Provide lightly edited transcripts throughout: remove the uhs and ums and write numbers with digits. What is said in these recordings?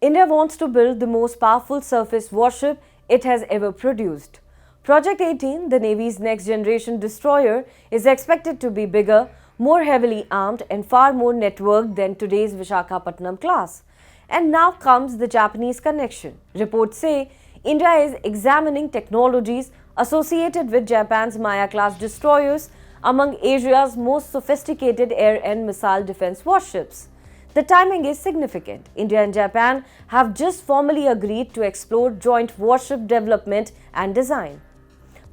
India wants to build the most powerful surface warship it has ever produced. Project 18, the Navy's next-generation destroyer, is expected to be bigger, more heavily armed and far more networked than today's Visakhapatnam class. And now comes the Japanese connection. Reports say India is examining technologies associated with Japan's Maya-class destroyers among Asia's most sophisticated air and missile defense warships. The timing is significant. India and Japan have just formally agreed to explore joint warship development and design.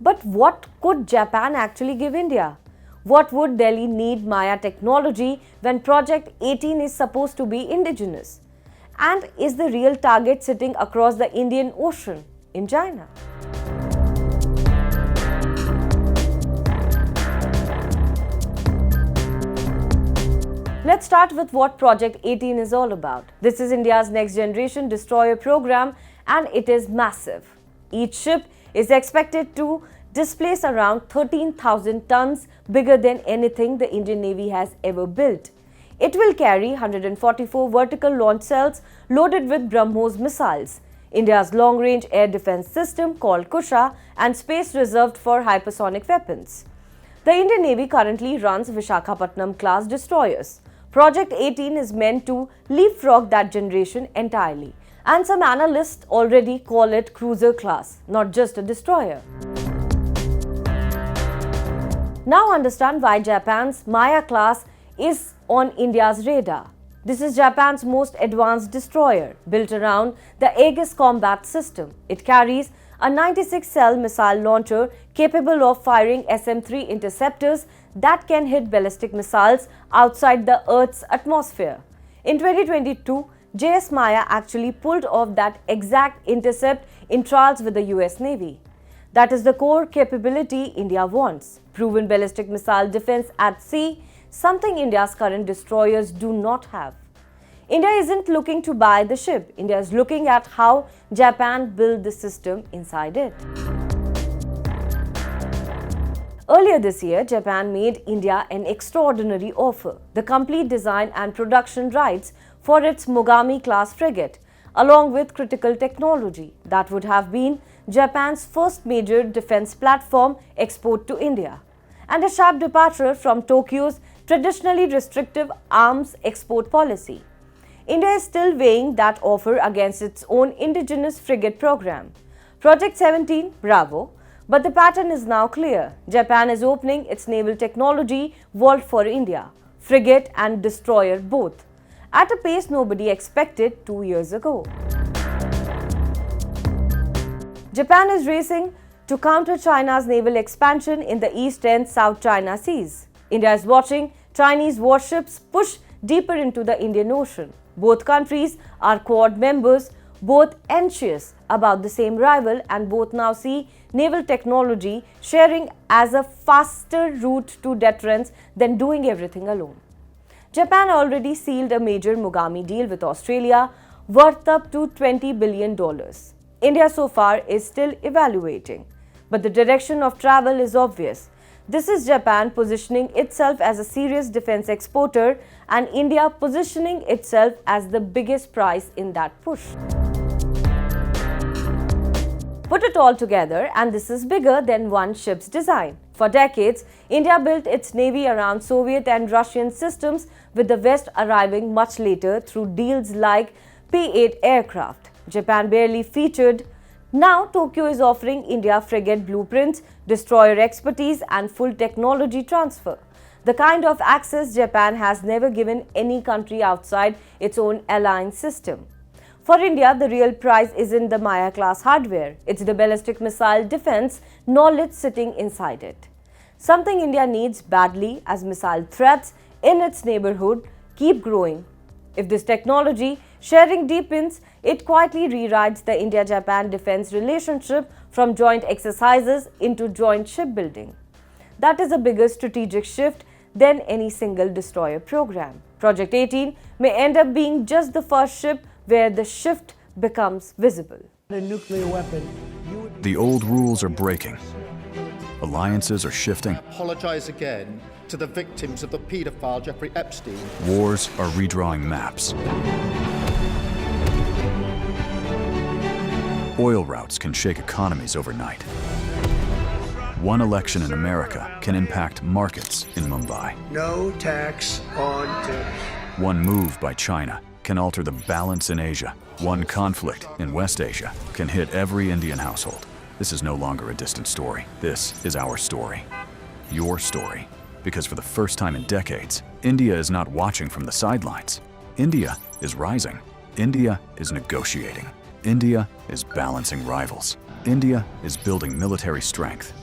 But what could Japan actually give India? What would Delhi need Maya technology when Project 18 is supposed to be indigenous? And is the real target sitting across the Indian Ocean in China? Let's start with what Project 18 is all about. This is India's next-generation destroyer program and it is massive. Each ship is expected to displace around 13,000 tons, bigger than anything the Indian Navy has ever built. It will carry 144 vertical launch cells loaded with BrahMos missiles, India's long-range air defense system called Kusha, and space reserved for hypersonic weapons. The Indian Navy currently runs Visakhapatnam-class destroyers. Project 18 is meant to leapfrog that generation entirely, and some analysts already call it cruiser class, not just a destroyer. Now understand why Japan's Maya class is on India's radar. This is Japan's most advanced destroyer, built around the Aegis combat system. It carries a 96-cell missile launcher capable of firing SM-3 interceptors that can hit ballistic missiles outside the Earth's atmosphere. In 2022, JS Maya actually pulled off that exact intercept in trials with the US Navy. That is the core capability India wants: proven ballistic missile defense at sea, something India's current destroyers do not have. India isn't looking to buy the ship. India is looking at how Japan built the system inside it. Earlier this year, Japan made India an extraordinary offer: the complete design and production rights for its Mogami-class frigate, along with critical technology. That would have been Japan's first major defense platform export to India, and a sharp departure from Tokyo's traditionally restrictive arms export policy. India is still weighing that offer against its own indigenous frigate program. Project 17, bravo, but the pattern is now clear. Japan is opening its naval technology vault for India, frigate and destroyer both, at a pace nobody expected 2 years ago. Japan is racing to counter China's naval expansion in the East and South China Seas. India is watching Chinese warships push deeper into the Indian Ocean. Both countries are Quad members, both anxious about the same rival, and both now see naval technology sharing as a faster route to deterrence than doing everything alone. Japan already sealed a major Mogami deal with Australia worth up to $20 billion. India so far is still evaluating, but the direction of travel is obvious. This is Japan positioning itself as a serious defense exporter and India positioning itself as the biggest prize in that push. Put it all together and this is bigger than one ship's design. For decades, India built its navy around Soviet and Russian systems, with the West arriving much later through deals like P-8 aircraft. Japan barely featured. Now, Tokyo is offering India frigate blueprints, destroyer expertise and full technology transfer. The kind of access Japan has never given any country outside its own alliance system. For India, the real prize isn't the Maya-class hardware. It's the ballistic missile defense knowledge sitting inside it. Something India needs badly as missile threats in its neighborhood keep growing. If this technology sharing deepens, it quietly rewrites the India-Japan defense relationship from joint exercises into joint shipbuilding. That is a bigger strategic shift than any single destroyer program. Project 18 may end up being just the first ship where the shift becomes visible. A nuclear weapon. The old rules are breaking. Alliances are shifting. Apologize again to the victims of the paedophile Jeffrey Epstein. Wars are redrawing maps. Oil routes can shake economies overnight. One election in America can impact markets in Mumbai. No tax on tips. One move by China can alter the balance in Asia. One conflict in West Asia can hit every Indian household. This is no longer a distant story. This is our story. Your story. Because for the first time in decades, India is not watching from the sidelines. India is rising. India is negotiating. India is balancing rivals. India is building military strength.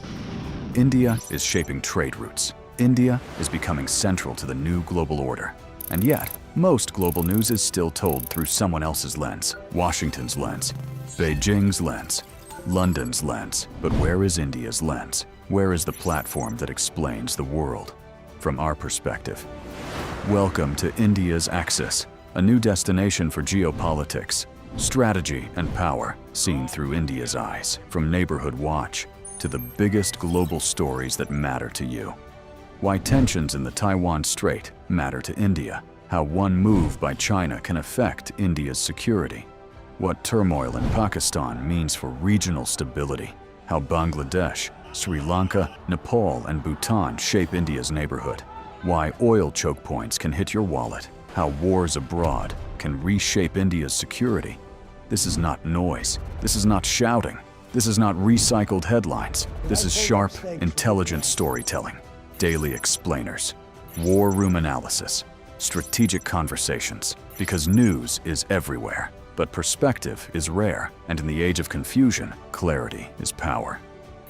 India is shaping trade routes. India is becoming central to the new global order. And yet, most global news is still told through someone else's lens. Washington's lens, Beijing's lens, London's lens. But where is India's lens? Where is the platform that explains the world from our perspective? Welcome to India's Axis, a new destination for geopolitics, strategy and power seen through India's eyes. From Neighborhood Watch to the biggest global stories that matter to you. Why tensions in the Taiwan Strait matter to India. How one move by China can affect India's security. What turmoil in Pakistan means for regional stability. How Bangladesh, Sri Lanka, Nepal, and Bhutan shape India's neighborhood. Why oil choke points can hit your wallet. How wars abroad can reshape India's security. This is not noise. This is not shouting. This is not recycled headlines. This is sharp, intelligent storytelling. Daily explainers, war room analysis, strategic conversations. Because news is everywhere, but perspective is rare, and in the age of confusion, clarity is power.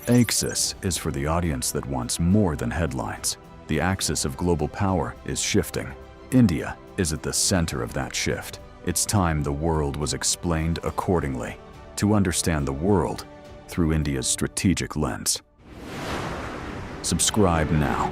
Aegis is for the audience that wants more than headlines. The axis of global power is shifting. India is at the center of that shift. It's time the world was explained accordingly, to understand the world through India's strategic lens. Subscribe now.